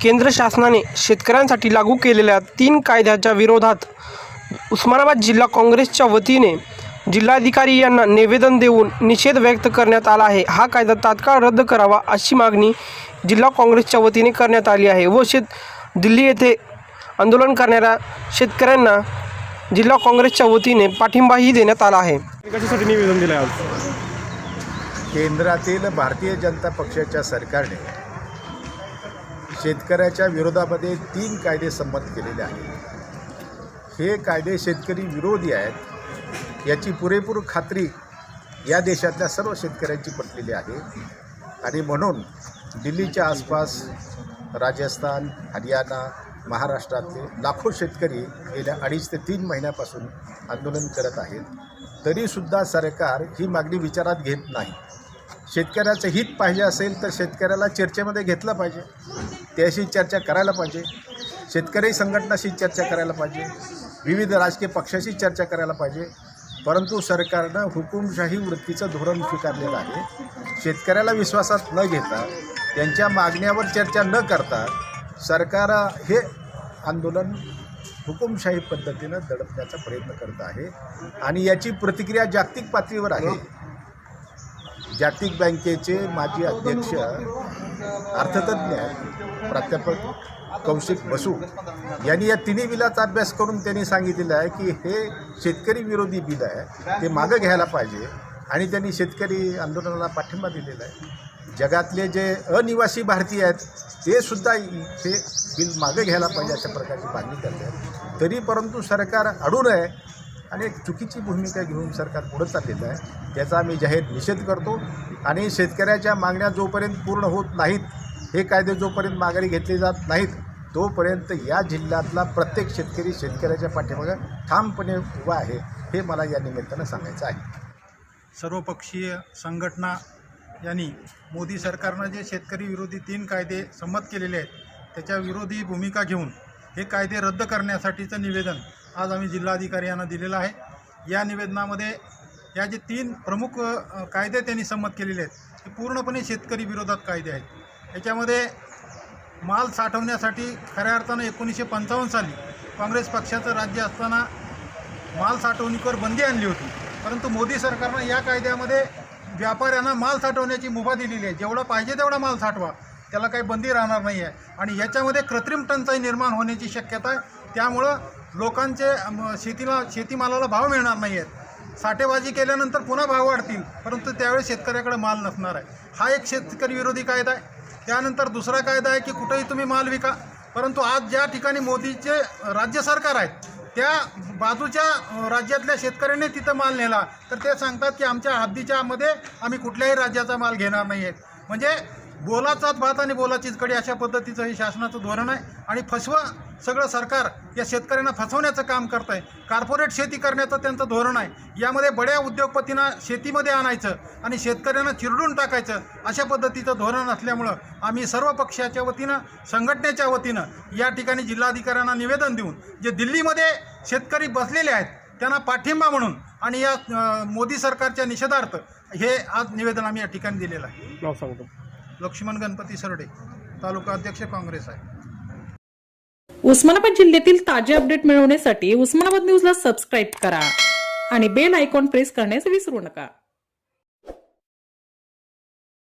केंद्र शासनाने शेतकऱ्यांसाठी लागू केलेल्या 3 कायद्याच्या विरोधात उस्मानाबाद जिल्हा काँग्रेसच्या वतीने जिल्हाधिकारी यांना निवेदन देऊन निषेध व्यक्त करण्यात आला आहे। हा कायदा तात्काळ रद्द करावा अशी मागणी जिल्हा काँग्रेसच्या वतीने करण्यात आली आहे व दिल्ली येथे आंदोलन करणाऱ्या शेतकऱ्यांना जिल्हा काँग्रेसच्या वतीने पाठिंबाही देण्यात आला आहे। कशासाठी निवेदन दिलं आज? केंद्रातील भारतीय जनता पक्षाच्या सरकारने शेतकऱ्याच्या विरोधामध्ये 3 कायदे संमत केलेले आहेत। हे कायदे शेतकरी विरोधी आहेत याची पुरेपूर खात्री या देशातल्या सर्व शेतकऱ्यांची पटलेली आहे आणि म्हणून दिल्लीच्या आसपास राजस्थान, हरियाणा, महाराष्ट्रातले लाखो शेतकरी गेल्या 2.5 ते 3 महिन्यापासून आंदोलन करत आहेत। तरीसुद्धा सरकार ही मागणी विचारात घेत नाही। शेतकऱ्याचं हित पाहिजे असेल तर शेतकऱ्याला चर्चेमध्ये घेतलं पाहिजे, त्याशी चर्चा करायला पाहिजे, शेतकरी संघटनाशी चर्चा करायला पाहिजे, विविध राजकीय पक्षाशी चर्चा करायला पाहिजे। परंतु सरकारनं हुकुमशाही वृत्तीचं धोरण स्वीकारलेलं आहे। शेतकऱ्याला विश्वासात न घेता, त्यांच्या मागण्यावर चर्चा न करता सरकार हे आंदोलन हुकुमशाही पद्धतीनं दडपण्याचा प्रयत्न करत आहे आणि याची प्रतिक्रिया जागतिक पातळीवर आहे। जागतिक बँकेचे माजी अध्यक्ष अर्थतज्ञ प्राध्यापक कौशिक बसू यांनी या 3 बिलाचा अभ्यास करून त्यांनी सांगितलेलं आहे की हे शेतकरी विरोधी बिल आहे, ते मागं घ्यायला पाहिजे आणि त्यांनी शेतकरी आंदोलनाला पाठिंबा दिलेला आहे। जगातले जे अनिवासी भारतीय आहेत ते सुद्धा हे बिल मागे घ्यायला पाहिजे अशा प्रकारची मागणी करत आहेत। तरी परंतु सरकार अडून आहे आणि एक चुकीची भूमिका घेऊन सरकार पुढे चाललेलं आहे, त्याचा आम्ही जाहीर निषेध करतो आणि शेतकऱ्याच्या मागण्या जोपर्यंत पूर्ण होत नाहीत, हे कायदे जोपर्यंत माघारी घेतले जात नाहीत, तोपर्यंत या जिल्ह्यातला प्रत्येक शेतकरी शेतकऱ्याच्या पाठीमागे ठामपणे उभा आहे, हे मला या निमित्तानं सांगायचं आहे। सर्वपक्षीय संघटना यांनी मोदी सरकारनं जे शेतकरी विरोधी 3 कायदे संमत केलेले आहेत त्याच्या विरोधी भूमिका घेऊन हे कायदे रद्द करण्यासाठीचं निवेदन आज आम्ही जिल्हाधिकारी यांना दिलेलं आहे। या निवेदनामध्ये या जे 3 प्रमुख कायदे त्यांनी संमत केलेले आहेत ते पूर्णपणे शेतकरी विरोधात कायदे आहेत। याच्यामध्ये माल साठवण्यासाठी खऱ्या अर्थानं 1955 साली काँग्रेस पक्षाचं राज्य असताना माल साठवणुकीवर बंदी आणली होती, परंतु मोदी सरकारनं या कायद्यामध्ये व्यापाऱ्यांना माल साठवण्याची मुभा दिलेली आहे। जेवढा पाहिजे तेवढा माल साठवा, त्याला काही बंदी राहणार नाही आहे आणि याच्यामध्ये कृत्रिम टंचाई निर्माण होण्याची शक्यता आहे। त्यामुळं लोकांचे शेतीमालाला भाव मिळणार नाही आहेत। साठेबाजी केल्यानंतर पुन्हा भाव वाढतील, परंतु त्यावेळेस शेतकऱ्याकडे माल नसणार आहे। हा एक शेतकरी विरोधी कायदा आहे। त्यानंतर दुसरा कायदा आहे की कुठेही तुम्ही माल विका, परंतु आज ज्या ठिकाणी मोदीचे राज्य सरकार आहेत त्या बाजूच्या राज्यातल्या शेतकऱ्यांनी तिथं माल नेला तर ते सांगतात की आमच्या हद्दीच्या मध्ये आम्ही कुठल्याही राज्याचा माल घेणार नाही आहेत। म्हणजे बोलाचाच भात आणि बोलाचीच कडी अशा पद्धतीचं हे शासनाचं धोरण आहे आणि सगळं सरकार या शेतकऱ्यांना फसवण्याचं काम करतं आहे। कॉर्पोरेट शेती करण्याचं त्यांचं धोरण आहे। यामध्ये बड्या उद्योगपतींना शेतीमध्ये आणायचं आणि शेतकऱ्यांना चिरडून टाकायचं अशा पद्धतीचं धोरण असल्यामुळं आम्ही सर्व पक्षाच्या वतीनं, संघटनेच्या वतीनं या ठिकाणी जिल्हाधिकाऱ्यांना निवेदन देऊन जे दिल्लीमध्ये शेतकरी बसलेले आहेत त्यांना पाठिंबा म्हणून आणि या मोदी सरकारच्या निषेधार्थ हे आज निवेदन आम्ही या ठिकाणी दिलेलं आहे। नाव सांगतो. लक्ष्मण गणपती सरडे, तालुका अध्यक्ष काँग्रेस आहे। उस्मानाबाद जिल्ह्यातील ताजे अपडेट मिळवण्यासाठी उस्मानाबाद न्यूजला सबस्क्राईब करा आणि बेल आयकॉन प्रेस करण्यास विसरू नका।